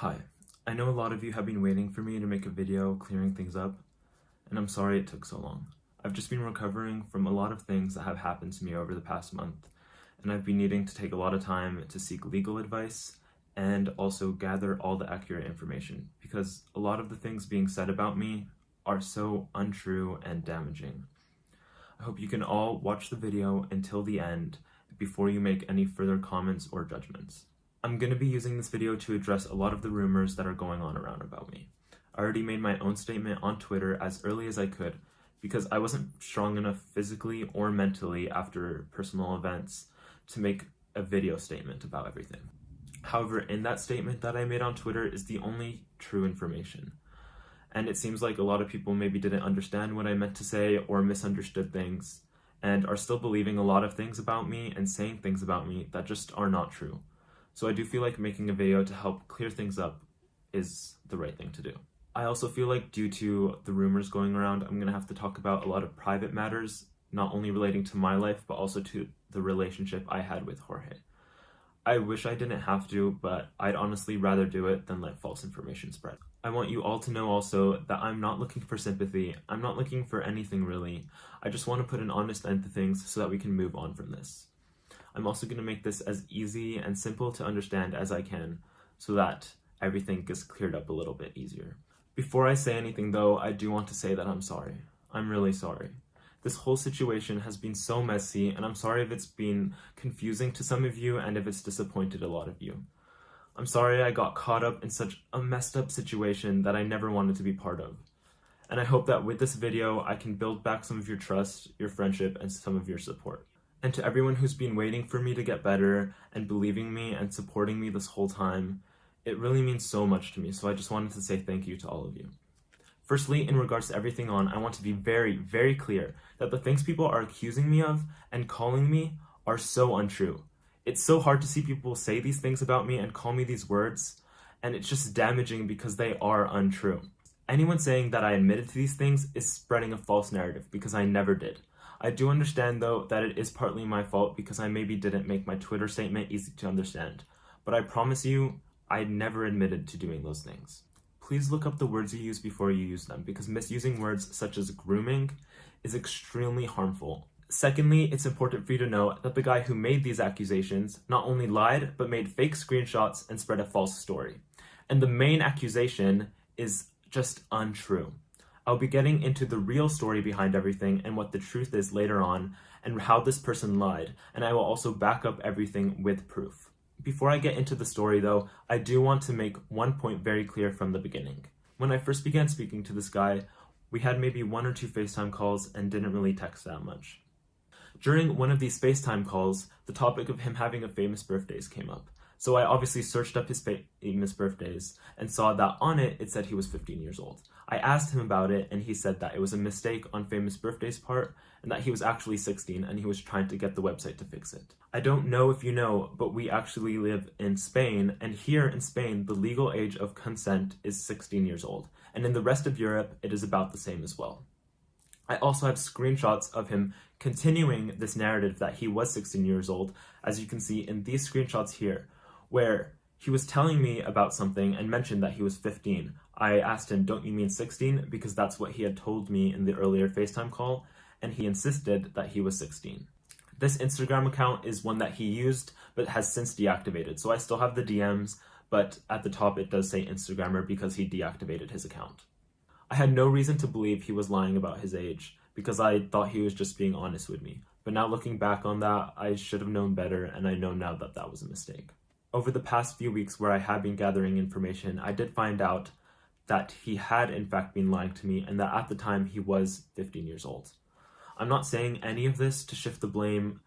Hi, I know a lot of you have been waiting for me to make a video clearing things up, and I'm sorry it took so long. I've just been recovering from a lot of things that have happened to me over the past month, and I've been needing to take a lot of time to seek legal advice and also gather all the accurate information, because a lot of the things being said about me are so untrue and damaging. I hope you can all watch the video until the end before you make any further comments or judgments. I'm going to be using this video to address a lot of the rumors that are going on around about me. I already made my own statement on Twitter as early as I could because I wasn't strong enough physically or mentally after personal events to make a video statement about everything. However, in that statement that I made on Twitter is the only true information. And it seems like a lot of people maybe didn't understand what I meant to say or misunderstood things and are still believing a lot of things about me and saying things about me that just are not true. So I do feel like making a video to help clear things up is the right thing to do. I also feel like due to the rumors going around, I'm going to have to talk about a lot of private matters, not only relating to my life, but also to the relationship I had with Jorge. I wish I didn't have to, but I'd honestly rather do it than let false information spread. I want you all to know also that I'm not looking for sympathy. I'm not looking for anything really. I just want to put an honest end to things so that we can move on from this. I'm also going to make this as easy and simple to understand as I can so that everything gets cleared up a little bit easier. Before I say anything though, I do want to say that I'm sorry. I'm really sorry. This whole situation has been so messy, and I'm sorry if it's been confusing to some of you and if it's disappointed a lot of you. I'm sorry I got caught up in such a messed up situation that I never wanted to be part of. And I hope that with this video, I can build back some of your trust, your friendship, and some of your support. And to everyone who's been waiting for me to get better and believing me and supporting me this whole time, it really means so much to me, so I just wanted to say thank you to all of you. Firstly, in regards to everything on, I want to be very, very clear that the things people are accusing me of and calling me are so untrue. It's so hard to see people say these things about me and call me these words, and it's just damaging because they are untrue. Anyone saying that I admitted to these things is spreading a false narrative because I never did. I do understand though that it is partly my fault because I maybe didn't make my Twitter statement easy to understand, but I promise you, I never admitted to doing those things. Please look up the words you use before you use them, because misusing words such as grooming is extremely harmful. Secondly, it's important for you to know that the guy who made these accusations not only lied, but made fake screenshots and spread a false story. And the main accusation is just untrue. I'll be getting into the real story behind everything and what the truth is later on and how this person lied, and I will also back up everything with proof. Before I get into the story though, I do want to make one point very clear from the beginning. When I first began speaking to this guy, we had maybe 1 or 2 FaceTime calls and didn't really text that much. During one of these FaceTime calls, the topic of him having a famous birthdays came up. So I obviously searched up his famous birthdays and saw that on it said he was 15 years old. I asked him about it and he said that it was a mistake on famous birthdays part and that he was actually 16 and he was trying to get the website to fix it. I don't know if you know, but we actually live in Spain, and here in Spain the legal age of consent is 16 years old, and in the rest of Europe it is about the same as well. I also have screenshots of him continuing this narrative that he was 16 years old, as you can see in these screenshots here, where he was telling me about something and mentioned that he was 15. I asked him, don't you mean 16? Because that's what he had told me in the earlier FaceTime call, and he insisted that he was 16. This Instagram account is one that he used, but has since deactivated. So I still have the DMs, but at the top it does say Instagrammer because he deactivated his account. I had no reason to believe he was lying about his age because I thought he was just being honest with me. But now looking back on that, I should have known better, and I know now that that was a mistake. Over the past few weeks where I have been gathering information, I did find out that he had in fact been lying to me and that at the time he was 15 years old. I'm not saying any of this to shift the blame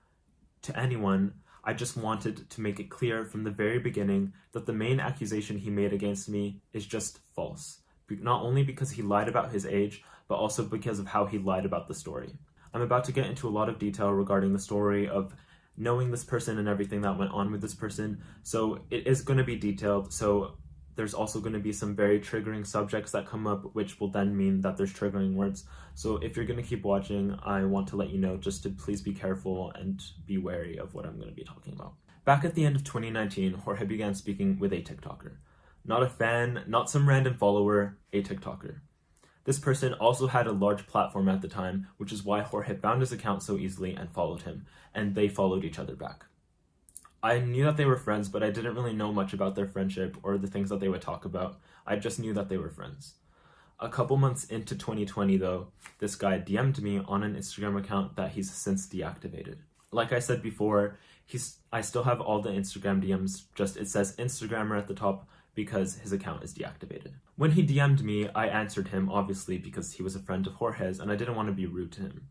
to anyone. I just wanted to make it clear from the very beginning that the main accusation he made against me is just false. Not only because he lied about his age, but also because of how he lied about the story. I'm about to get into a lot of detail regarding the story of knowing this person and everything that went on with this person, so it is going to be detailed. So there's also going to be some very triggering subjects that come up, which will then mean that there's triggering words. So if you're going to keep watching, I want to let you know just to please be careful and be wary of what I'm going to be talking about. Back at the end of 2019, Jorge began speaking with a TikToker. Not a fan, not some random follower, a TikToker. This person also had a large platform at the time, which is why Jorge found his account so easily and followed him, and they followed each other back. I knew that they were friends, but I didn't really know much about their friendship or the things that they would talk about. I just knew that they were friends. A couple months into 2020 though, this guy DM'd me on an Instagram account that he's since deactivated. Like I said before, I still have all the Instagram DMs, just it says Instagrammer at the top because his account is deactivated. When he DM'd me, I answered him, obviously, because he was a friend of Jorge's and I didn't want to be rude to him.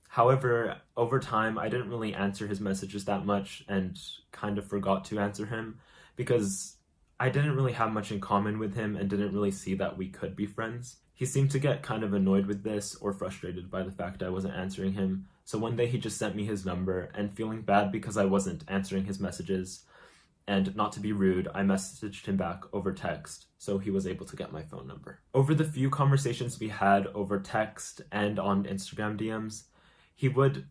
However, over time, I didn't really answer his messages that much and kind of forgot to answer him because I didn't really have much in common with him and didn't really see that we could be friends. He seemed to get kind of annoyed with this or frustrated by the fact I wasn't answering him. So one day he just sent me his number, and feeling bad because I wasn't answering his messages and not to be rude, I messaged him back over text, so he was able to get my phone number. Over the few conversations we had over text and on Instagram DMs, he would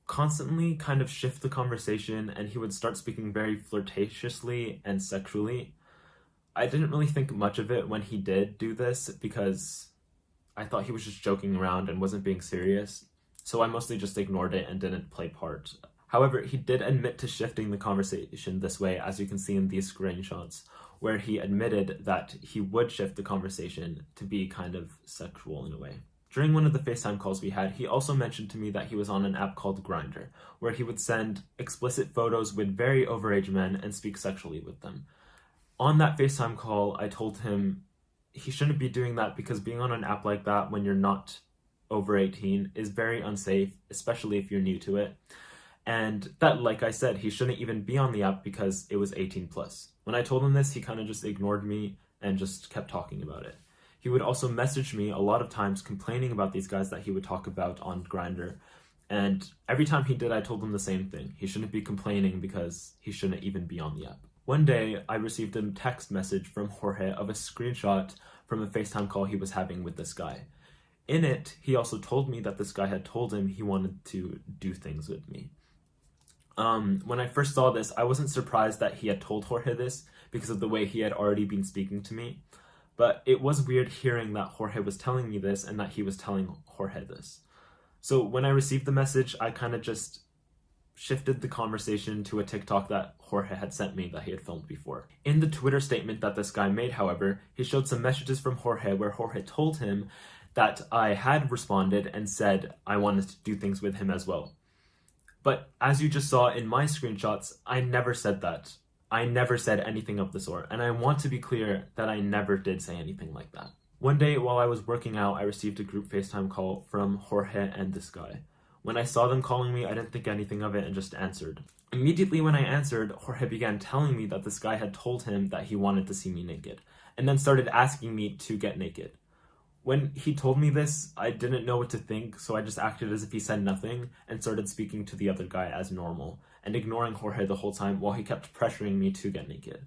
constantly kind of shift the conversation and he would start speaking very flirtatiously and sexually. I didn't really think much of it when he did do this because I thought he was just joking around and wasn't being serious, so I mostly just ignored it and didn't play part. However, he did admit to shifting the conversation this way, as you can see in these screenshots, where he admitted that he would shift the conversation to be kind of sexual in a way. During one of the FaceTime calls we had, he also mentioned to me that he was on an app called Grindr, where he would send explicit photos with very overage men and speak sexually with them. On that FaceTime call, I told him he shouldn't be doing that because being on an app like that when you're not over 18 is very unsafe, especially if you're new to it. And that, like I said, he shouldn't even be on the app because it was 18 plus. When I told him this, he kind of just ignored me and just kept talking about it. He would also message me a lot of times complaining about these guys that he would talk about on Grindr. And every time he did, I told him the same thing. He shouldn't be complaining because he shouldn't even be on the app. One day, I received a text message from Jorge of a screenshot from a FaceTime call he was having with this guy. In it, he also told me that this guy had told him he wanted to do things with me. When I first saw this, I wasn't surprised that he had told Jorge this because of the way he had already been speaking to me. But it was weird hearing that Jorge was telling me this and that he was telling Jorge this. So when I received the message, I kind of just shifted the conversation to a TikTok that Jorge had sent me that he had filmed before. In the Twitter statement that this guy made, however, he showed some messages from Jorge where Jorge told him that I had responded and said I wanted to do things with him as well. But as you just saw in my screenshots, I never said that. I never said anything of the sort, and I want to be clear that I never did say anything like that. One day while I was working out, I received a group FaceTime call from Jorge and this guy. When I saw them calling me, I didn't think anything of it and just answered. Immediately when I answered, Jorge began telling me that this guy had told him that he wanted to see me naked, and then started asking me to get naked. When he told me this, I didn't know what to think, so I just acted as if he said nothing and started speaking to the other guy as normal, and ignoring Jorge the whole time while he kept pressuring me to get naked.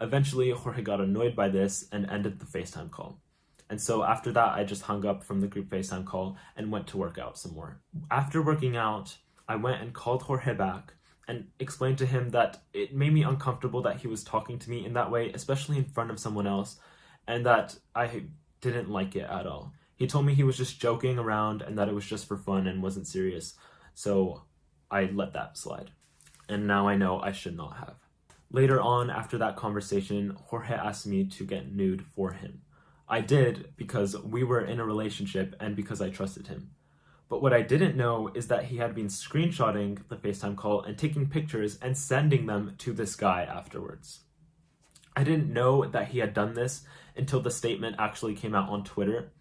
Eventually, Jorge got annoyed by this and ended the FaceTime call. And so after that, I just hung up from the group FaceTime call and went to work out some more. After working out, I went and called Jorge back and explained to him that it made me uncomfortable that he was talking to me in that way, especially in front of someone else, and that I didn't like it at all. He told me he was just joking around and that it was just for fun and wasn't serious, so I let that slide. And now I know I should not have. Later on, after that conversation, Jorge asked me to get nude for him. I did because we were in a relationship and because I trusted him. But what I didn't know is that he had been screenshotting the FaceTime call and taking pictures and sending them to this guy afterwards. I didn't know that he had done this until the statement actually came out on Twitter.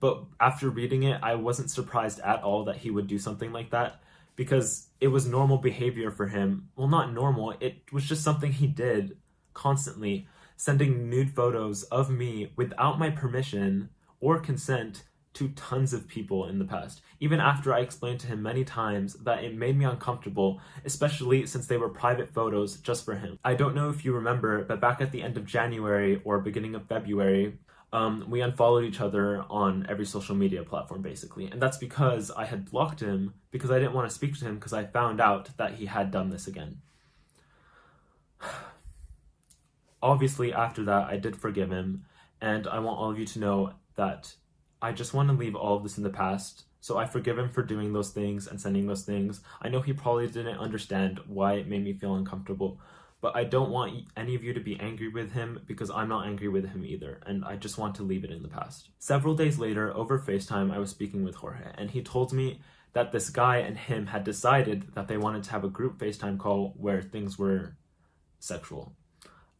But after reading it, I wasn't surprised at all that he would do something like that because it was normal behavior for him. Well, not normal, it was just something he did constantly, sending nude photos of me without my permission or consent to tons of people in the past, even after I explained to him many times that it made me uncomfortable, especially since they were private photos just for him. I don't know if you remember, but back at the end of January or beginning of February, we unfollowed each other on every social media platform, basically. And that's because I had blocked him because I didn't want to speak to him because I found out that he had done this again. Obviously, after that, I did forgive him, and I want all of you to know that I just want to leave all of this in the past. So I forgive him for doing those things and sending those things. I know he probably didn't understand why it made me feel uncomfortable, but I don't want any of you to be angry with him because I'm not angry with him either, and I just want to leave it in the past. Several days later, over FaceTime, I was speaking with Jorge, and he told me that this guy and him had decided that they wanted to have a group FaceTime call where things were sexual.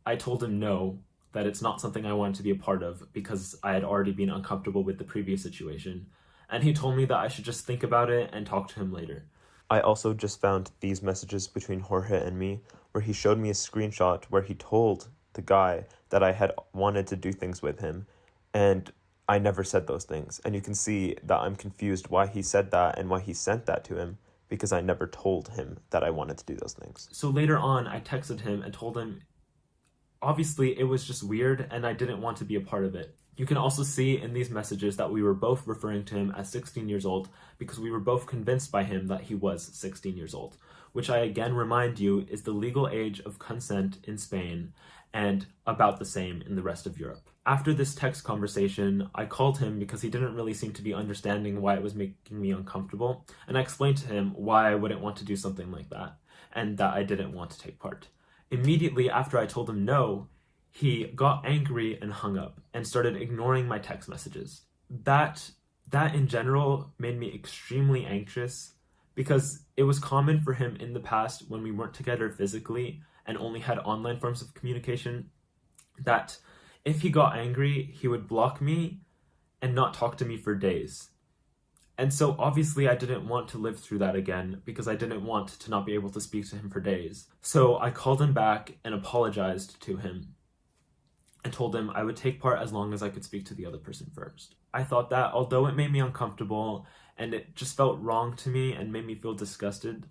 I told him no, that it's not something I wanted to be a part of because I had already been uncomfortable with the previous situation, and he told me that I should just think about it and talk to him later. I also just found these messages between Jorge and me where he showed me a screenshot where he told the guy that I had wanted to do things with him, and I never said those things. And you can see that I'm confused why he said that and why he sent that to him, because I never told him that I wanted to do those things. So later on, I texted him and told him, obviously, it was just weird and I didn't want to be a part of it. You can also see in these messages that we were both referring to him as 16 years old because we were both convinced by him that he was 16 years old, which I again remind you is the legal age of consent in Spain and about the same in the rest of Europe. After this text conversation, I called him because he didn't really seem to be understanding why it was making me uncomfortable, and I explained to him why I wouldn't want to do something like that and that I didn't want to take part. Immediately after I told him no, he got angry and hung up and started ignoring my text messages. That in general made me extremely anxious because it was common for him in the past when we weren't together physically and only had online forms of communication that if he got angry, he would block me and not talk to me for days. And so obviously I didn't want to live through that again because I didn't want to not be able to speak to him for days. So I called him back and apologized to him and told him I would take part as long as I could speak to the other person first. I thought that although it made me uncomfortable and it just felt wrong to me and made me feel disgusted,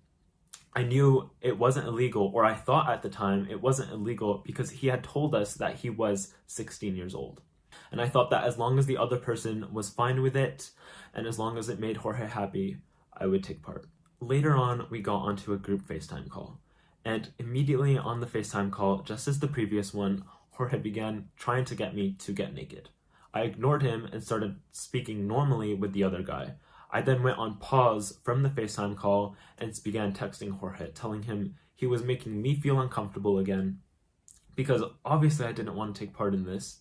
I knew it wasn't illegal, or I thought at the time it wasn't illegal because he had told us that he was 16 years old. And I thought that as long as the other person was fine with it, and as long as it made Jorge happy, I would take part. Later on, we got onto a group FaceTime call. And immediately on the FaceTime call, just as the previous one, Jorge began trying to get me to get naked. I ignored him and started speaking normally with the other guy. I then went on pause from the FaceTime call and began texting Jorge, telling him he was making me feel uncomfortable again, because obviously I didn't want to take part in this,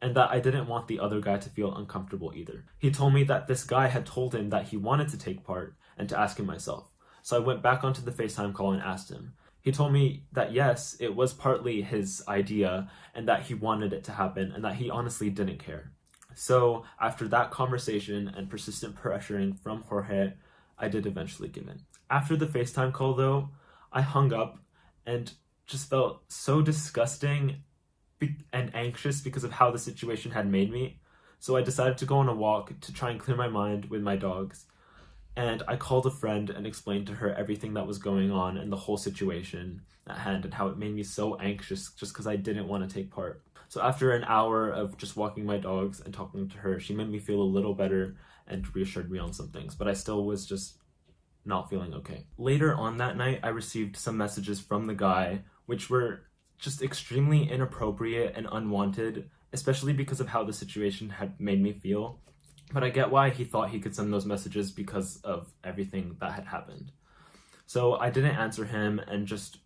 and that I didn't want the other guy to feel uncomfortable either. He told me that this guy had told him that he wanted to take part and to ask him myself. So I went back onto the FaceTime call and asked him. He told me that yes, it was partly his idea and that he wanted it to happen and that he honestly didn't care. So after that conversation and persistent pressuring from Jorge, I did eventually give in. After the FaceTime call though, I hung up and just felt so disgusting and anxious because of how the situation had made me. So I decided to go on a walk to try and clear my mind with my dogs. And I called a friend and explained to her everything that was going on and the whole situation at hand and how it made me so anxious just because I didn't want to take part. So after an hour of just walking my dogs and talking to her, she made me feel a little better and reassured me on some things, but I still was just not feeling okay. Later on that night, I received some messages from the guy, which were just extremely inappropriate and unwanted, especially because of how the situation had made me feel. But I get why he thought he could send those messages because of everything that had happened. So I didn't answer him and just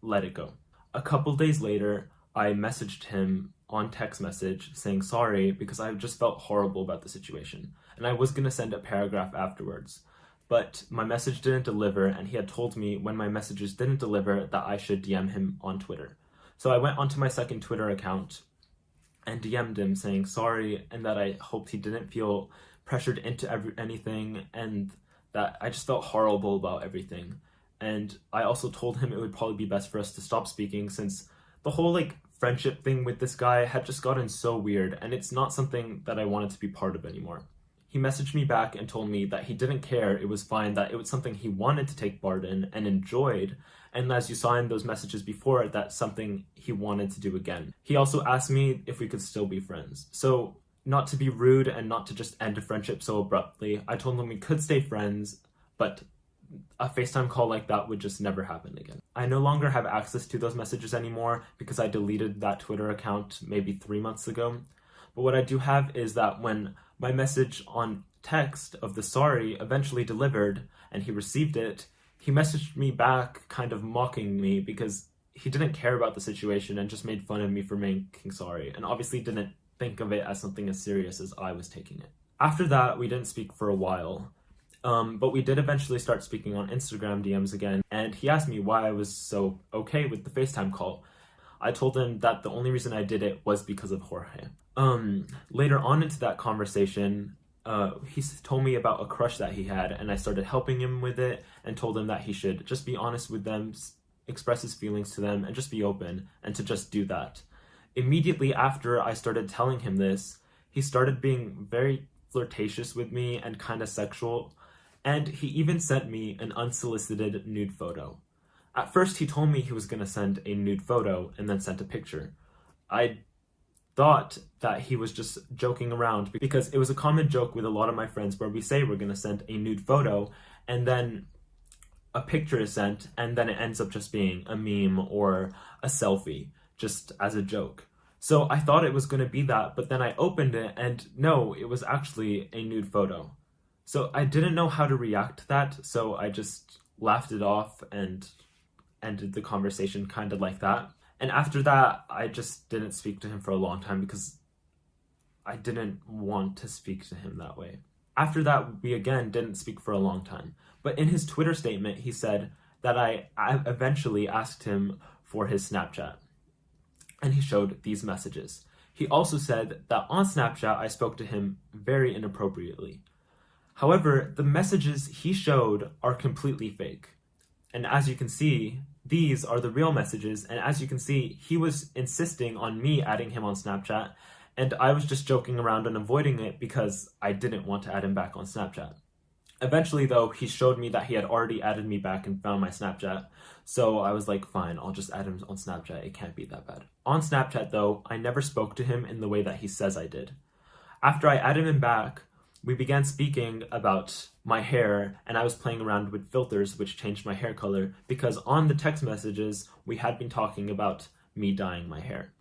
let it go. A couple days later, I messaged him on text message saying sorry because I just felt horrible about the situation. And I was going to send a paragraph afterwards. But my message didn't deliver, and he had told me when my messages didn't deliver that I should DM him on Twitter. So I went onto my second Twitter account and DM'd him saying sorry and that I hoped he didn't feel pressured into anything and that I just felt horrible about everything. And I also told him it would probably be best for us to stop speaking since the whole friendship thing with this guy had just gotten so weird and it's not something that I wanted to be part of anymore. He messaged me back and told me that he didn't care, it was fine, that it was something he wanted to take part in and enjoyed, and as you saw in those messages before, that's something he wanted to do again. He also asked me if we could still be friends. So, not to be rude and not to just end a friendship so abruptly, I told him we could stay friends, but a FaceTime call like that would just never happen again. I no longer have access to those messages anymore because I deleted that Twitter account maybe 3 months ago. But what I do have is that when my message on text of the sorry eventually delivered and he received it, he messaged me back kind of mocking me because he didn't care about the situation and just made fun of me for making sorry, and obviously didn't think of it as something as serious as I was taking it. After that, we didn't speak for a while, but we did eventually start speaking on Instagram DMs again, and he asked me why I was so okay with the FaceTime call. I told him that the only reason I did it was because of Jorge. Later on into that conversation, he told me about a crush that he had, and I started helping him with it and told him that he should just be honest with them, express his feelings to them, and just be open, and to just do that. Immediately after I started telling him this, he started being very flirtatious with me and kind of sexual, and he even sent me an unsolicited nude photo. At first he told me he was going to send a nude photo and then sent a picture. I thought that he was just joking around because it was a common joke with a lot of my friends where we say we're going to send a nude photo and then a picture is sent and then it ends up just being a meme or a selfie, just as a joke. So I thought it was going to be that, but then I opened it and no, it was actually a nude photo. So I didn't know how to react to that, so I just laughed it off and ended the conversation kind of like that. And after that, I just didn't speak to him for a long time because I didn't want to speak to him that way. After that, we again didn't speak for a long time. But in his Twitter statement, he said that I eventually asked him for his Snapchat. And he showed these messages. He also said that on Snapchat, I spoke to him very inappropriately. However, the messages he showed are completely fake. And as you can see, these are the real messages, and as you can see, he was insisting on me adding him on Snapchat, and I was just joking around and avoiding it because I didn't want to add him back on Snapchat. Eventually, though, he showed me that he had already added me back and found my Snapchat, so I was like, fine, I'll just add him on Snapchat, it can't be that bad. On Snapchat, though, I never spoke to him in the way that he says I did. After I added him back, we began speaking about my hair, and I was playing around with filters which changed my hair color because on the text messages, we had been talking about me dyeing my hair.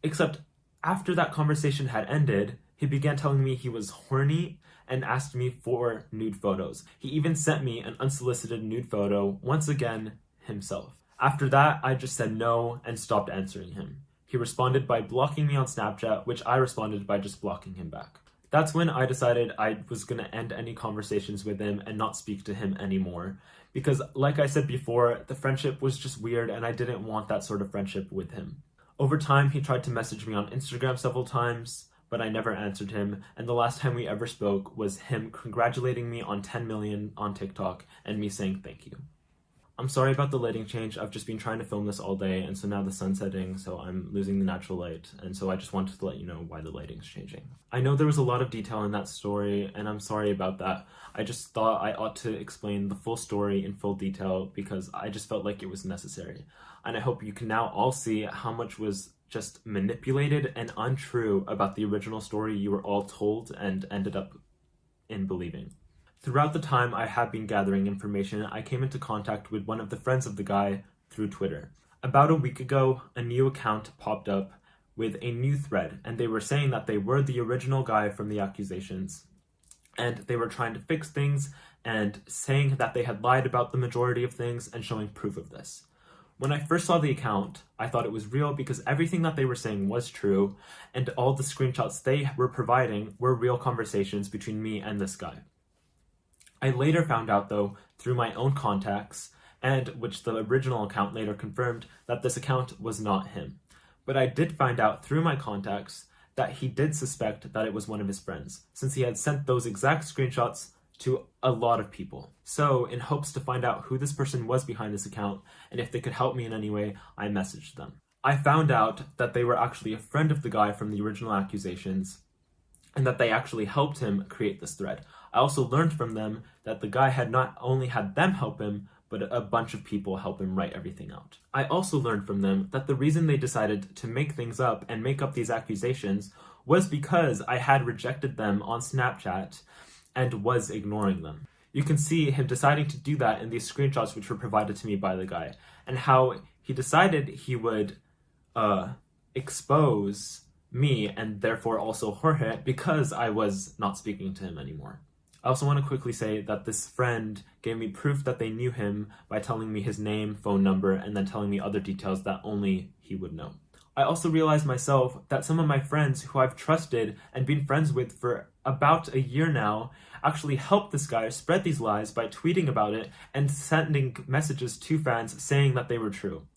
Except after that conversation had ended, he began telling me he was horny and asked me for nude photos. He even sent me an unsolicited nude photo, once again, himself. After that, I just said no and stopped answering him. He responded by blocking me on Snapchat, which I responded by just blocking him back. That's when I decided I was going to end any conversations with him and not speak to him anymore. Because, like I said before, the friendship was just weird and I didn't want that sort of friendship with him. Over time, he tried to message me on Instagram several times, but I never answered him, and the last time we ever spoke was him congratulating me on 10 million on TikTok and me saying thank you. I'm sorry about the lighting change. I've just been trying to film this all day, and so now the sun's setting, so I'm losing the natural light, and so I just wanted to let you know why the lighting's changing. I know there was a lot of detail in that story, and I'm sorry about that. I just thought I ought to explain the full story in full detail because I just felt like it was necessary. And I hope you can now all see how much was just manipulated and untrue about the original story you were all told and ended up in believing. Throughout the time I had been gathering information, I came into contact with one of the friends of the guy through Twitter. About a week ago, a new account popped up with a new thread, and they were saying that they were the original guy from the accusations, and they were trying to fix things and saying that they had lied about the majority of things and showing proof of this. When I first saw the account, I thought it was real because everything that they were saying was true, and all the screenshots they were providing were real conversations between me and this guy. I later found out, though, through my own contacts, and which the original account later confirmed, that this account was not him. But I did find out through my contacts that he did suspect that it was one of his friends, since he had sent those exact screenshots to a lot of people. So, in hopes to find out who this person was behind this account, and if they could help me in any way, I messaged them. I found out that they were actually a friend of the guy from the original accusations, and that they actually helped him create this thread. I also learned from them that the guy had not only had them help him, but a bunch of people help him write everything out. I also learned from them that the reason they decided to make things up and make up these accusations was because I had rejected them on Snapchat and was ignoring them. You can see him deciding to do that in these screenshots which were provided to me by the guy, and how he decided he would expose me and therefore also Jorge because I was not speaking to him anymore. I also want to quickly say that this friend gave me proof that they knew him by telling me his name, phone number, and then telling me other details that only he would know. I also realized myself that some of my friends who I've trusted and been friends with for about a year now actually helped this guy spread these lies by tweeting about it and sending messages to fans saying that they were true.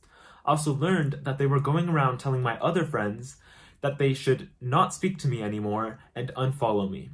I also learned that they were going around telling my other friends that they should not speak to me anymore and unfollow me,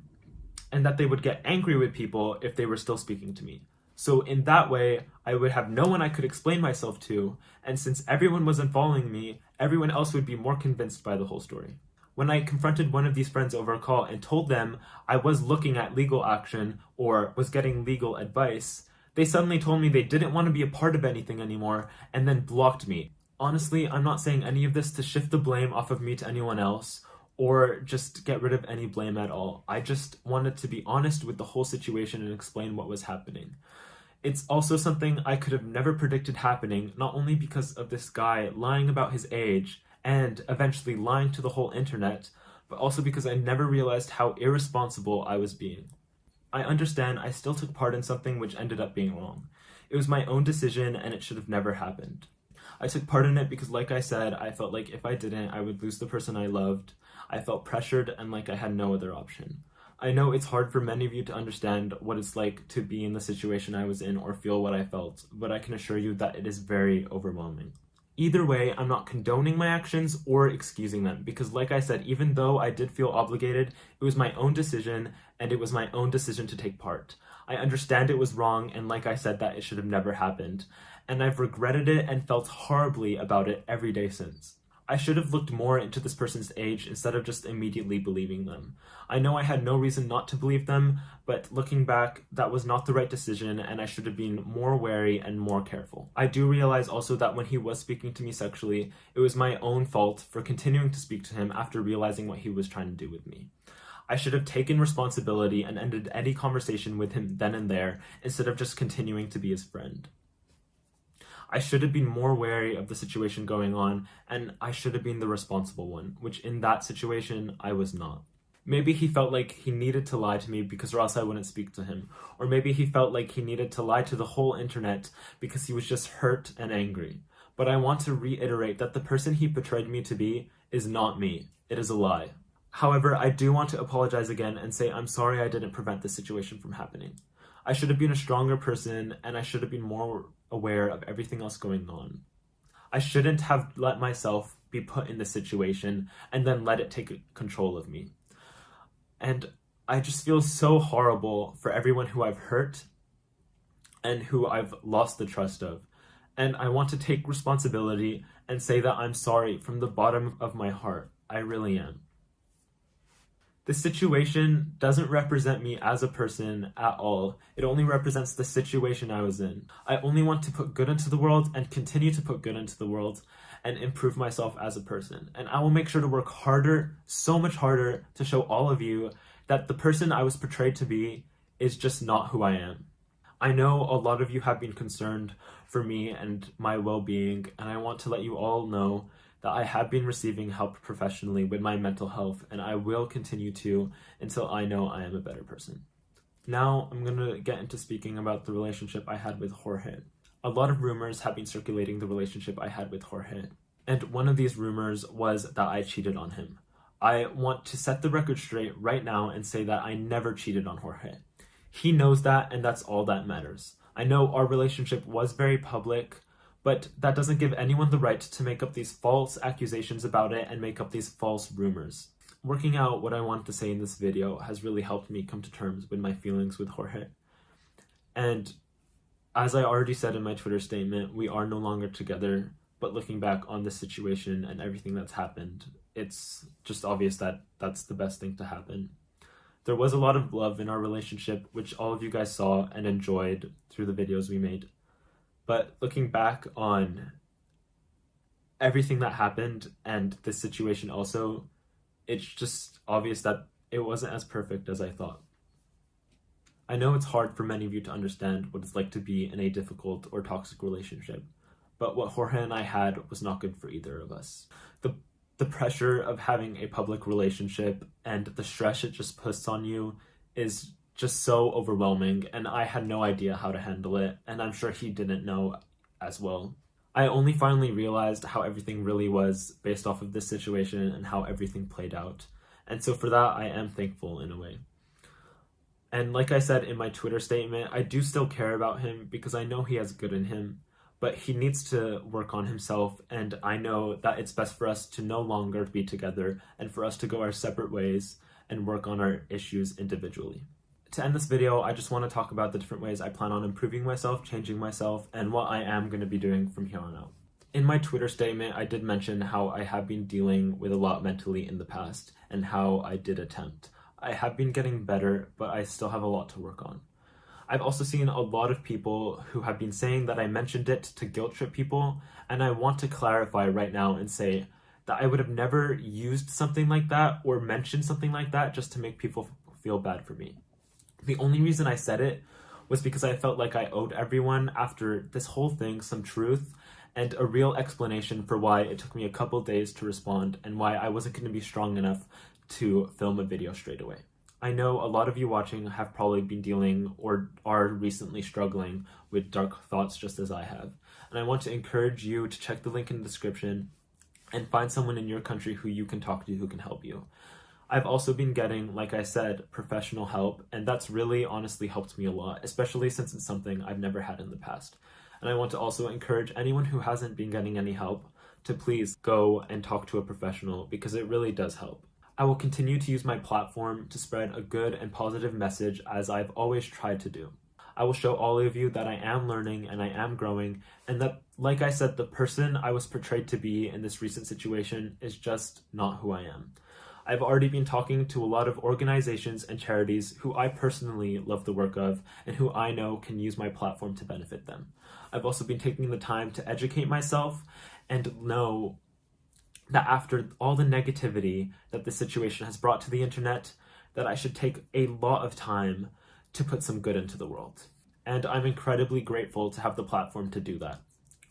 and that they would get angry with people if they were still speaking to me. So in that way, I would have no one I could explain myself to, and since everyone was unfollowing me, everyone else would be more convinced by the whole story. When I confronted one of these friends over a call and told them I was looking at legal action or was getting legal advice, they suddenly told me they didn't want to be a part of anything anymore and then blocked me. Honestly, I'm not saying any of this to shift the blame off of me to anyone else or just get rid of any blame at all. I just wanted to be honest with the whole situation and explain what was happening. It's also something I could have never predicted happening, not only because of this guy lying about his age and eventually lying to the whole internet, but also because I never realized how irresponsible I was being. I understand I still took part in something which ended up being wrong. It was my own decision and it should have never happened. I took part in it because, like I said, I felt like if I didn't, I would lose the person I loved. I felt pressured and like I had no other option. I know it's hard for many of you to understand what it's like to be in the situation I was in or feel what I felt, but I can assure you that it is very overwhelming. Either way, I'm not condoning my actions or excusing them because, like I said, even though I did feel obligated, it was my own decision and it was my own decision to take part. I understand it was wrong and, like I said, that it should have never happened. And I've regretted it and felt horribly about it every day since. I should have looked more into this person's age instead of just immediately believing them. I know I had no reason not to believe them, but looking back, that was not the right decision and I should have been more wary and more careful. I do realize also that when he was speaking to me sexually, it was my own fault for continuing to speak to him after realizing what he was trying to do with me. I should have taken responsibility and ended any conversation with him then and there instead of just continuing to be his friend. I should have been more wary of the situation going on, and I should have been the responsible one, which in that situation, I was not. Maybe he felt like he needed to lie to me because or else I wouldn't speak to him. Or maybe he felt like he needed to lie to the whole internet because he was just hurt and angry. But I want to reiterate that the person he portrayed me to be is not me. It is a lie. However, I do want to apologize again and say I'm sorry I didn't prevent this situation from happening. I should have been a stronger person and I should have been more aware of everything else going on. I shouldn't have let myself be put in this situation and then let it take control of me. And I just feel so horrible for everyone who I've hurt and who I've lost the trust of. And I want to take responsibility and say that I'm sorry from the bottom of my heart. I really am. This situation doesn't represent me as a person at all. It only represents the situation I was in. I only want to put good into the world and continue to put good into the world and improve myself as a person. And I will make sure to work harder, so much harder, to show all of you that the person I was portrayed to be is just not who I am. I know a lot of you have been concerned for me and my well-being, and I want to let you all know that I have been receiving help professionally with my mental health, and I will continue to until I know I am a better person. Now, I'm going to get into speaking about the relationship I had with Jorge. A lot of rumors have been circulating the relationship I had with Jorge, and one of these rumors was that I cheated on him. I want to set the record straight right now and say that I never cheated on Jorge. He knows that, and that's all that matters. I know our relationship was very public, but that doesn't give anyone the right to make up these false accusations about it and make up these false rumors. Working out what I wanted to say in this video has really helped me come to terms with my feelings with Jorge. And as I already said in my Twitter statement, we are no longer together, but looking back on this situation and everything that's happened, it's just obvious that that's the best thing to happen. There was a lot of love in our relationship, which all of you guys saw and enjoyed through the videos we made. But looking back on everything that happened and this situation also, it's just obvious that it wasn't as perfect as I thought. I know it's hard for many of you to understand what it's like to be in a difficult or toxic relationship, but what Jorge and I had was not good for either of us. The pressure of having a public relationship and the stress it just puts on you is just so overwhelming, and I had no idea how to handle it, and I'm sure he didn't know as well. I only finally realized how everything really was based off of this situation and how everything played out. And so for that, I am thankful in a way. And like I said in my Twitter statement, I do still care about him because I know he has good in him, but he needs to work on himself, and I know that it's best for us to no longer be together and for us to go our separate ways and work on our issues individually. To end this video, I just want to talk about the different ways I plan on improving myself, changing myself, and what I am going to be doing from here on out. In my Twitter statement, I did mention how I have been dealing with a lot mentally in the past and how I did attempt. I have been getting better, but I still have a lot to work on. I've also seen a lot of people who have been saying that I mentioned it to guilt trip people, and I want to clarify right now and say that I would have never used something like that or mentioned something like that just to make people feel bad for me. The only reason I said it was because I felt like I owed everyone after this whole thing some truth and a real explanation for why it took me a couple days to respond and why I wasn't going to be strong enough to film a video straight away. I know a lot of you watching have probably been dealing or are recently struggling with dark thoughts just as I have. And I want to encourage you to check the link in the description and find someone in your country who you can talk to who can help you. I've also been getting, like I said, professional help, and that's really honestly helped me a lot, especially since it's something I've never had in the past. And I want to also encourage anyone who hasn't been getting any help to please go and talk to a professional because it really does help. I will continue to use my platform to spread a good and positive message as I've always tried to do. I will show all of you that I am learning and I am growing, and that, like I said, the person I was portrayed to be in this recent situation is just not who I am. I've already been talking to a lot of organizations and charities who I personally love the work of and who I know can use my platform to benefit them. I've also been taking the time to educate myself and know that after all the negativity that this situation has brought to the internet, that I should take a lot of time to put some good into the world. And I'm incredibly grateful to have the platform to do that.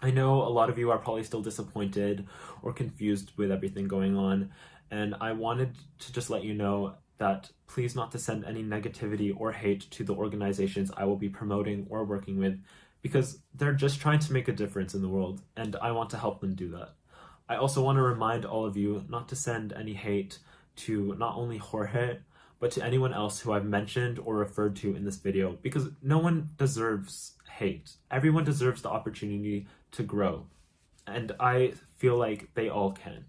I know a lot of you are probably still disappointed or confused with everything going on, and I wanted to just let you know that please not to send any negativity or hate to the organizations I will be promoting or working with, because they're just trying to make a difference in the world, and I want to help them do that. I also want to remind all of you not to send any hate to not only Jorge, but to anyone else who I've mentioned or referred to in this video, because no one deserves hate. Everyone deserves the opportunity to grow, and I feel like they all can.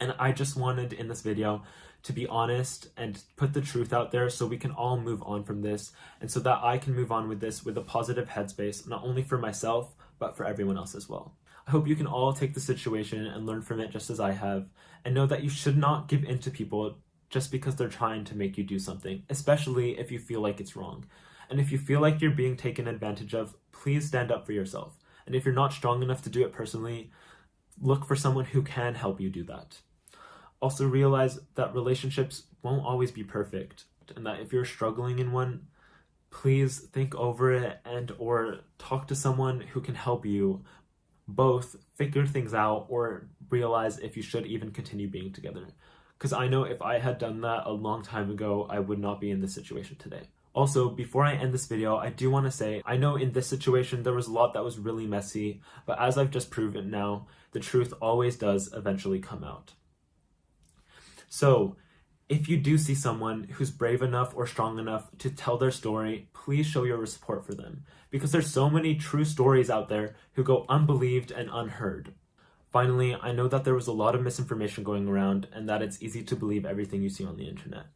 And I just wanted in this video to be honest and put the truth out there so we can all move on from this, and so that I can move on with this with a positive headspace, not only for myself, but for everyone else as well. I hope you can all take the situation and learn from it just as I have, and know that you should not give in to people just because they're trying to make you do something, especially if you feel like it's wrong. And if you feel like you're being taken advantage of, please stand up for yourself. And if you're not strong enough to do it personally, look for someone who can help you do that. Also realize that relationships won't always be perfect, and that if you're struggling in one, please think over it and or talk to someone who can help you both figure things out or realize if you should even continue being together. Because I know if I had done that a long time ago, I would not be in this situation today. Also, before I end this video, I do want to say, I know in this situation there was a lot that was really messy, but as I've just proven now, the truth always does eventually come out. So, if you do see someone who's brave enough or strong enough to tell their story, please show your support for them, because there's so many true stories out there who go unbelieved and unheard. Finally, I know that there was a lot of misinformation going around and that it's easy to believe everything you see on the internet.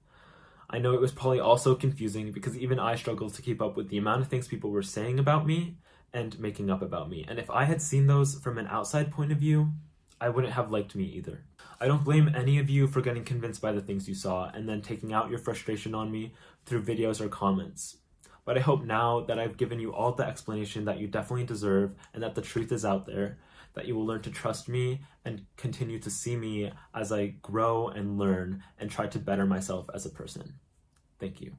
I know it was probably also confusing because even I struggled to keep up with the amount of things people were saying about me and making up about me. And if I had seen those from an outside point of view, I wouldn't have liked me either. I don't blame any of you for getting convinced by the things you saw and then taking out your frustration on me through videos or comments. But I hope now that I've given you all the explanation that you definitely deserve and that the truth is out there, that you will learn to trust me and continue to see me as I grow and learn and try to better myself as a person. Thank you.